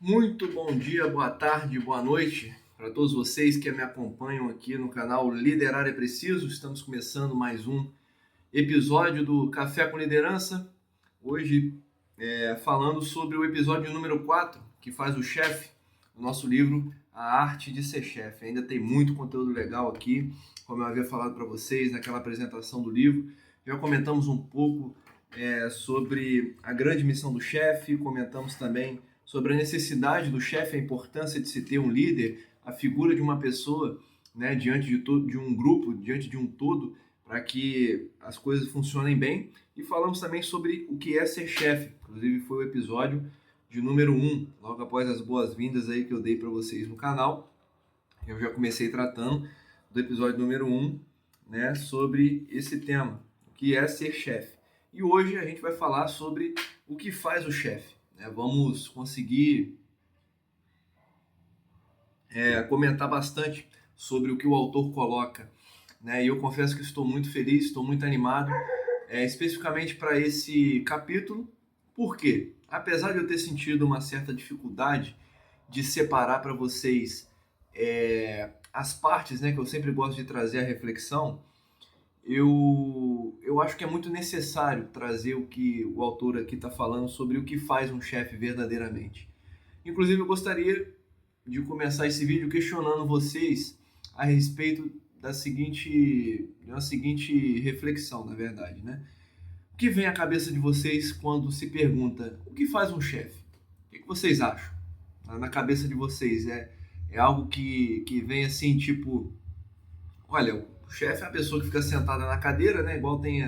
Muito bom dia, boa tarde, boa noite para todos vocês que me acompanham aqui no canal Liderar é Preciso. Estamos começando mais um episódio do Café com Liderança. Hoje, falando sobre o episódio número 4, que faz o chefe, o nosso livro A Arte de Ser Chefe. Ainda tem muito conteúdo legal aqui, como eu havia falado para vocês naquela apresentação do livro. Já comentamos um pouco sobre a grande missão do chefe, comentamos também sobre a necessidade do chefe, a importância de se ter um líder, a figura de uma pessoa, né, diante de um grupo, diante de um todo, para que as coisas funcionem bem. E falamos também sobre o que é ser chefe. Inclusive foi o episódio de número 1, logo após as boas-vindas aí que eu dei para vocês no canal. Eu já comecei tratando do episódio número 1, né, sobre esse tema, o que é ser chefe. E hoje a gente vai falar sobre o que faz o chefe. Vamos conseguir comentar bastante sobre o que o autor coloca. E eu confesso que estou muito feliz, estou muito animado, especificamente para esse capítulo. Por quê? Apesar de eu ter sentido uma certa dificuldade de separar para vocês as partes, né, que eu sempre gosto de trazer a reflexão, eu acho que é muito necessário trazer o que o autor aqui está falando sobre o que faz um chefe verdadeiramente. Inclusive, eu gostaria de começar esse vídeo questionando vocês a respeito de uma seguinte reflexão, na verdade, né? O que vem à cabeça de vocês quando se pergunta o que faz um chefe? O que vocês acham? Na cabeça de vocês, é algo que vem assim, tipo, olha, o chefe é a pessoa que fica sentada na cadeira, né? Igual tem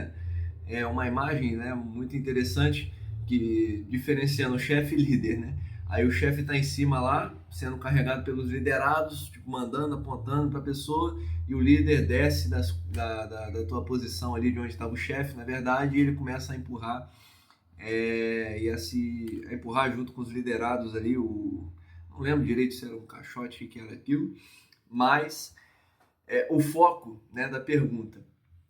uma imagem, né, muito interessante que diferenciando o chefe e líder, né? Aí o chefe está em cima lá, sendo carregado pelos liderados, tipo, mandando, apontando para a pessoa, e o líder desce da tua posição ali de onde estava o chefe, na verdade, e ele começa a empurrar a empurrar junto com os liderados ali, não lembro direito se era um caixote, o que era aquilo, mas o foco, né, da pergunta,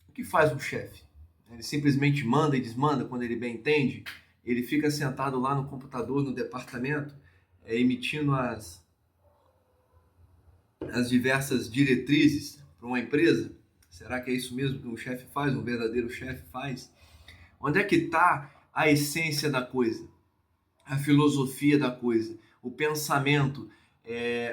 o que faz um chefe? Ele simplesmente manda e desmanda quando ele bem entende? Ele fica sentado lá no computador, no departamento, emitindo as diversas diretrizes para uma empresa? Será que é isso mesmo que um chefe faz, um verdadeiro chefe faz? Onde é que está a essência da coisa? A filosofia da coisa, o pensamento,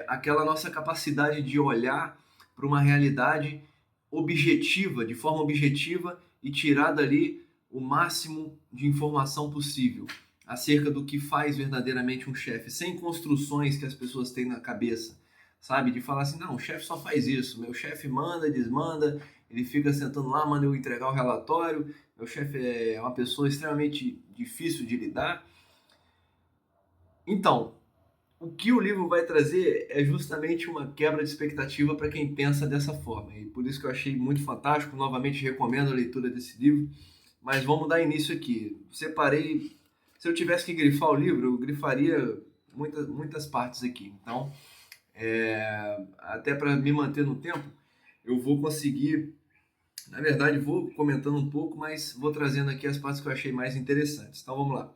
aquela nossa capacidade de olhar para uma realidade objetiva, de forma objetiva, e tirar dali o máximo de informação possível acerca do que faz verdadeiramente um chefe, sem construções que as pessoas têm na cabeça, sabe? De falar assim, não, o chefe só faz isso, meu chefe manda, desmanda, ele fica sentando lá, manda eu entregar o relatório, meu chefe é uma pessoa extremamente difícil de lidar. Então, o que o livro vai trazer é justamente uma quebra de expectativa para quem pensa dessa forma. E por isso que eu achei muito fantástico. Novamente recomendo a leitura desse livro. Mas vamos dar início aqui. Separei. Se eu tivesse que grifar o livro, eu grifaria muitas partes aqui. Então, até para me manter no tempo, eu vou conseguir. Na verdade, vou comentando um pouco, mas vou trazendo aqui as partes que eu achei mais interessantes. Então, vamos lá.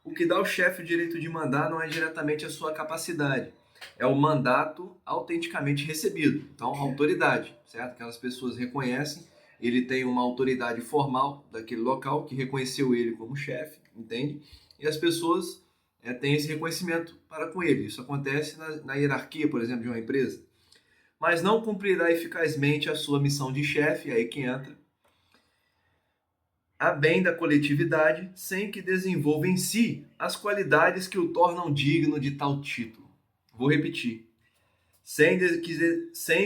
O que dá ao chefe o direito de mandar não é diretamente a sua capacidade, é o mandato autenticamente recebido. Então, a autoridade, certo? Aquelas pessoas reconhecem, ele tem uma autoridade formal daquele local que reconheceu ele como chefe, entende? E as pessoas têm esse reconhecimento para com ele. Isso acontece na hierarquia, por exemplo, de uma empresa. Mas não cumprirá eficazmente a sua missão de chefe, aí que entra, a bem da coletividade, sem que desenvolva em si as qualidades que o tornam digno de tal título. Vou repetir. Sem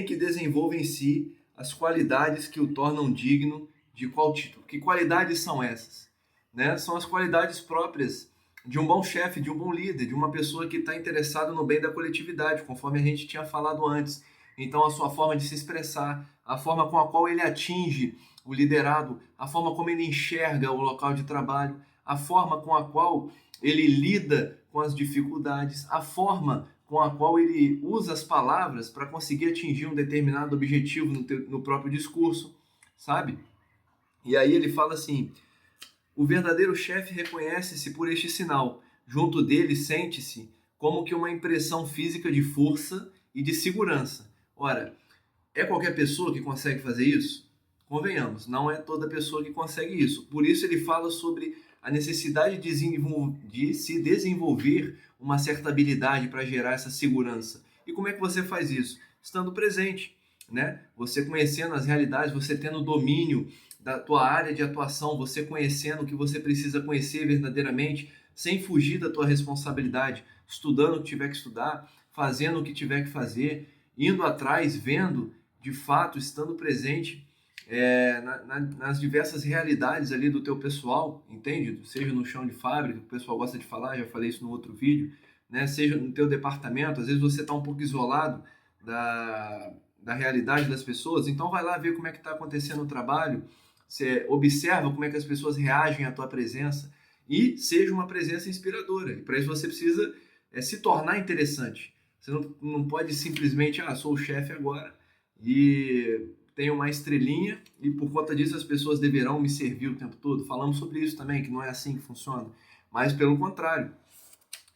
que desenvolva em si as qualidades que o tornam digno de qual título. Que qualidades são essas? Né? São as qualidades próprias de um bom chefe, de um bom líder, de uma pessoa que está interessada no bem da coletividade, conforme a gente tinha falado antes. Então, a sua forma de se expressar, a forma com a qual ele atinge o liderado, a forma como ele enxerga o local de trabalho, a forma com a qual ele lida com as dificuldades, a forma com a qual ele usa as palavras para conseguir atingir um determinado objetivo no próprio discurso, sabe? E aí ele fala assim, o verdadeiro chefe reconhece-se por este sinal, junto dele sente-se como que uma impressão física de força e de segurança. Ora, é qualquer pessoa que consegue fazer isso? Convenhamos, não é toda pessoa que consegue isso. Por isso ele fala sobre a necessidade de se desenvolver uma certa habilidade para gerar essa segurança. E como é que você faz isso? Estando presente, né? Você conhecendo as realidades, você tendo domínio da tua área de atuação, você conhecendo o que você precisa conhecer verdadeiramente, sem fugir da tua responsabilidade, estudando o que tiver que estudar, fazendo o que tiver que fazer, indo atrás, vendo, de fato, estando presente nas diversas realidades ali do teu pessoal, entende? Seja no chão de fábrica, que o pessoal gosta de falar, já falei isso no outro vídeo, né? Seja no teu departamento, às vezes você está um pouco isolado da realidade das pessoas, então vai lá ver como é que está acontecendo o trabalho, você observa como é que as pessoas reagem à tua presença e seja uma presença inspiradora. E para isso você precisa se tornar interessante. Você não pode simplesmente, sou o chefe agora e tenho uma estrelinha e por conta disso as pessoas deverão me servir o tempo todo. Falamos sobre isso também, que não é assim que funciona, mas pelo contrário.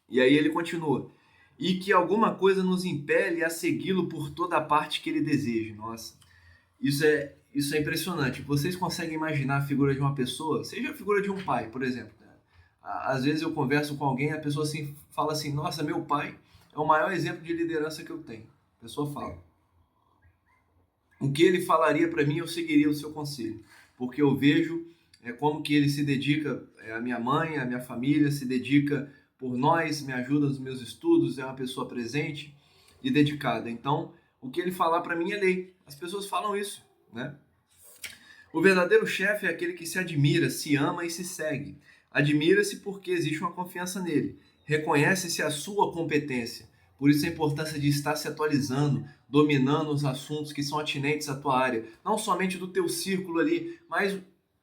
E aí ele continua. E que alguma coisa nos impele a segui-lo por toda a parte que ele deseja. Nossa, isso é impressionante. Vocês conseguem imaginar a figura de uma pessoa, seja a figura de um pai, por exemplo. Né? Às vezes eu converso com alguém, a pessoa assim, fala assim, nossa, meu pai é o maior exemplo de liderança que eu tenho. A pessoa fala. O que ele falaria para mim, eu seguiria o seu conselho. Porque eu vejo como que ele se dedica à minha mãe, à minha família, se dedica por nós, me ajuda nos meus estudos, é uma pessoa presente e dedicada. Então, o que ele falar para mim é lei. As pessoas falam isso, né? O verdadeiro chefe é aquele que se admira, se ama e se segue. Admira-se porque existe uma confiança nele. Reconhece-se a sua competência. Por isso a importância de estar se atualizando, dominando os assuntos que são atinentes à tua área. Não somente do teu círculo ali, mas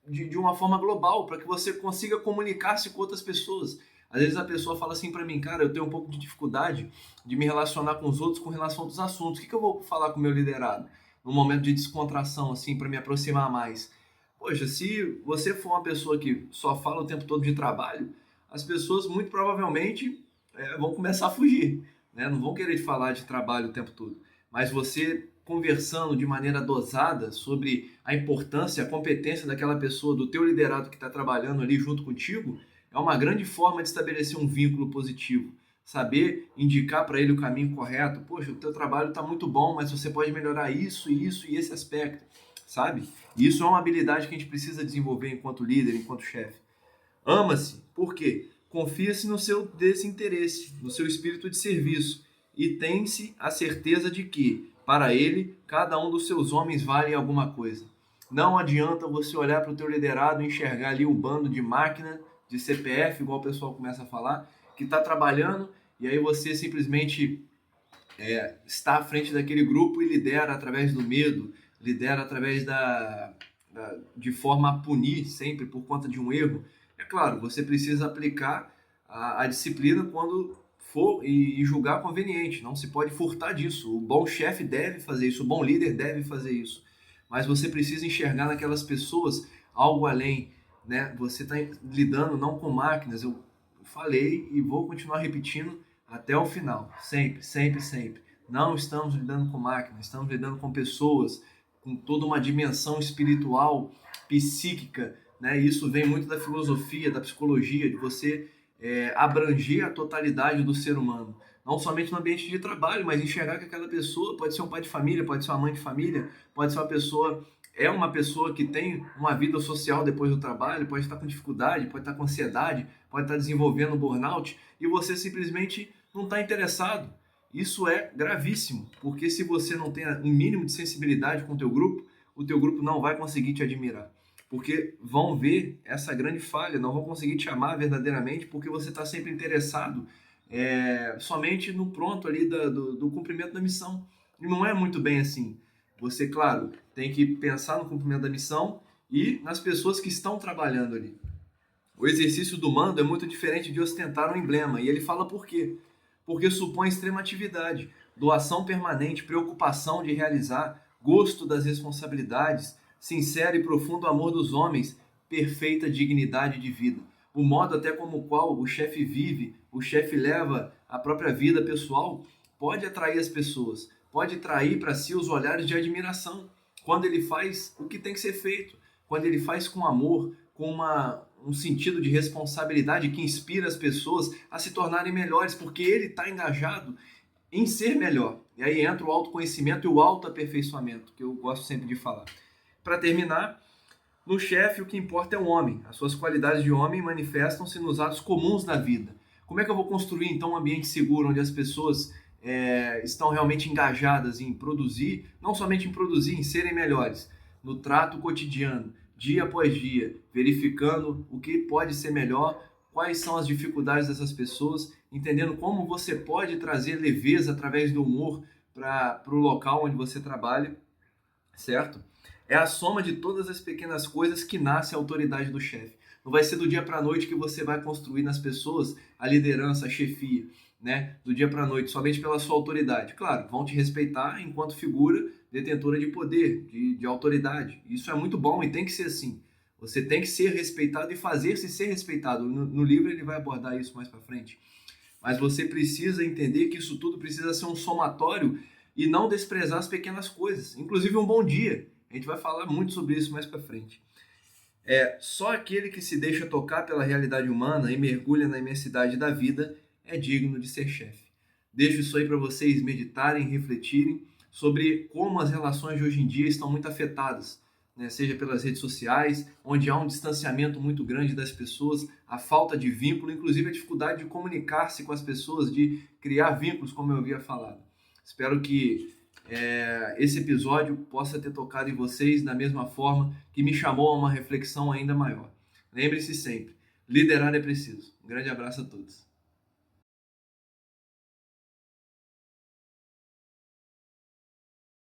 de uma forma global, para que você consiga comunicar-se com outras pessoas. Às vezes a pessoa fala assim para mim, cara, eu tenho um pouco de dificuldade de me relacionar com os outros com relação aos assuntos. O que eu vou falar com o meu liderado? Num momento de descontração, assim, para me aproximar mais. Poxa, se você for uma pessoa que só fala o tempo todo de trabalho, as pessoas muito provavelmente vão começar a fugir, né? Não vão querer falar de trabalho o tempo todo. Mas você conversando de maneira dosada sobre a importância, a competência daquela pessoa, do teu liderado que está trabalhando ali junto contigo, é uma grande forma de estabelecer um vínculo positivo. Saber indicar para ele o caminho correto. Poxa, o teu trabalho está muito bom, mas você pode melhorar isso, isso e esse aspecto, sabe? E isso é uma habilidade que a gente precisa desenvolver enquanto líder, enquanto chefe. Ama-se. Por quê? Confia-se no seu desinteresse, no seu espírito de serviço e tem-se a certeza de que, para ele, cada um dos seus homens vale alguma coisa. Não adianta você olhar para o teu liderado e enxergar ali um bando de máquina, de CPF, igual o pessoal começa a falar, que está trabalhando e aí você simplesmente está à frente daquele grupo e lidera através do medo, lidera através de forma a punir sempre por conta de um erro. É claro, você precisa aplicar a disciplina quando for e julgar conveniente. Não se pode furtar disso. O bom chefe deve fazer isso, o bom líder deve fazer isso. Mas você precisa enxergar naquelas pessoas algo além, né? Você está lidando não com máquinas. Eu falei e vou continuar repetindo até o final. Sempre, sempre, sempre. Não estamos lidando com máquinas, estamos lidando com pessoas, com toda uma dimensão espiritual, psíquica, né? Isso vem muito da filosofia, da psicologia, de você abranger a totalidade do ser humano. Não somente no ambiente de trabalho, mas enxergar que aquela pessoa pode ser um pai de família, pode ser uma mãe de família, pode ser uma pessoa que tem uma vida social depois do trabalho, pode estar com dificuldade, pode estar com ansiedade, pode estar desenvolvendo burnout, e você simplesmente não está interessado. Isso é gravíssimo, porque se você não tem um mínimo de sensibilidade com o teu grupo não vai conseguir te admirar. Porque vão ver essa grande falha, não vão conseguir te amar verdadeiramente, porque você está sempre interessado somente no pronto ali do cumprimento da missão. E não é muito bem assim. Você, claro, tem que pensar no cumprimento da missão e nas pessoas que estão trabalhando ali. O exercício do mando é muito diferente de ostentar um emblema, e ele fala por quê? Porque supõe extrema atividade, doação permanente, preocupação de realizar, gosto das responsabilidades, sincero e profundo amor dos homens, perfeita dignidade de vida. O modo até como o qual o chefe vive, o chefe leva a própria vida pessoal, pode atrair as pessoas, pode atrair para si os olhares de admiração, quando ele faz o que tem que ser feito, quando ele faz com amor, com um sentido de responsabilidade que inspira as pessoas a se tornarem melhores, porque ele está engajado em ser melhor. E aí entra o autoconhecimento e o autoaperfeiçoamento, que eu gosto sempre de falar. Para terminar, no chefe o que importa é o homem. As suas qualidades de homem manifestam-se nos atos comuns da vida. Como é que eu vou construir então um ambiente seguro, onde as pessoas estão realmente engajadas em produzir, não somente em produzir, em serem melhores, no trato cotidiano, dia após dia, verificando o que pode ser melhor, quais são as dificuldades dessas pessoas, entendendo como você pode trazer leveza através do humor para o local onde você trabalha, certo? É a soma de todas as pequenas coisas que nasce a autoridade do chefe. Não vai ser do dia para a noite que você vai construir nas pessoas a liderança, a chefia, né? Do dia para a noite, somente pela sua autoridade. Claro, vão te respeitar enquanto figura detentora de poder, de autoridade. Isso é muito bom e tem que ser assim. Você tem que ser respeitado e fazer-se ser respeitado. No livro ele vai abordar isso mais para frente. Mas você precisa entender que isso tudo precisa ser um somatório e não desprezar as pequenas coisas, inclusive um bom dia. A gente vai falar muito sobre isso mais para frente. Só aquele que se deixa tocar pela realidade humana e mergulha na imensidade da vida é digno de ser chefe. Deixo isso aí para vocês meditarem, refletirem sobre como as relações de hoje em dia estão muito afetadas, né? Seja pelas redes sociais, onde há um distanciamento muito grande das pessoas, a falta de vínculo, inclusive a dificuldade de comunicar-se com as pessoas, de criar vínculos, como eu havia falado. Espero que esse episódio possa ter tocado em vocês da mesma forma que me chamou a uma reflexão ainda maior. Lembre-se sempre, liderar é preciso. Um grande abraço a todos.